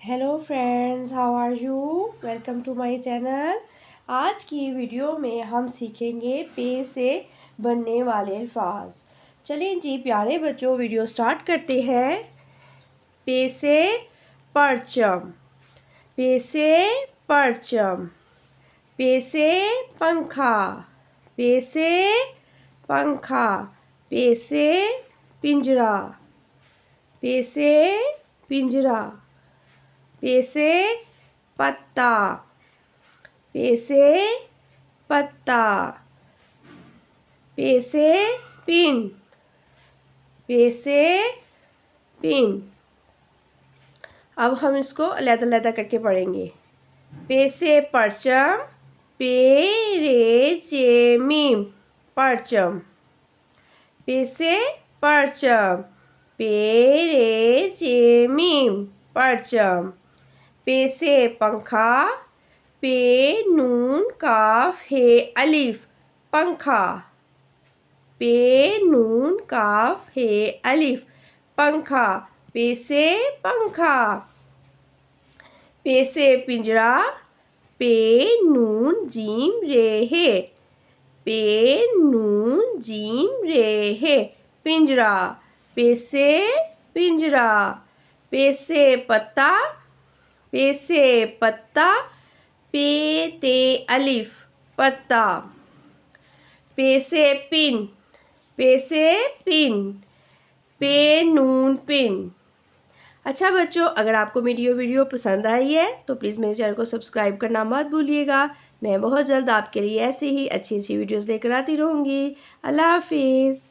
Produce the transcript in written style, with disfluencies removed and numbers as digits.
Hello friends, how are you. Welcome to my channel. आज की video में हम सीखेंगे पे से बनने वाले अल्फाज। चलिए जी प्यारे बच्चों, वीडियो स्टार्ट करते हैं। पे से परचम, पे से परचम, पे से पंखा, पे से पंखा, पे से पिंजरा, पे से पिंजरा, पे से पत्ता, पे से पत्ता, पे से पिन, पे से पिन। अब हम इसको अलग-अलग करके पढ़ेंगे। पे से परचम, पे रे चे मीम परचम, पे से परचम, पे रे चे मीम परचम, पे से पंखा, पे नून काफ हे अलिफ पंखा, पे नून काफ हे अलिफ पंखा, पे से पंखा, पे से पिंजरा, पे नून जीम रे हे, पे नून जीम रे हे पिंजरा, पे से पिंजरा, पे से पत्ता, पे से पत्ता, पे ते अलिफ पत्ता, पे से पिन, पे से पिन, पे नून पिन। अच्छा बच्चों, अगर आपको मेरी ये वीडियो पसंद आई है तो प्लीज़ मेरे चैनल को सब्सक्राइब करना मत भूलिएगा। मैं बहुत जल्द आपके लिए ऐसे ही अच्छी अच्छी वीडियोस लेकर आती रहूँगी। अल्लाह हाफिज़।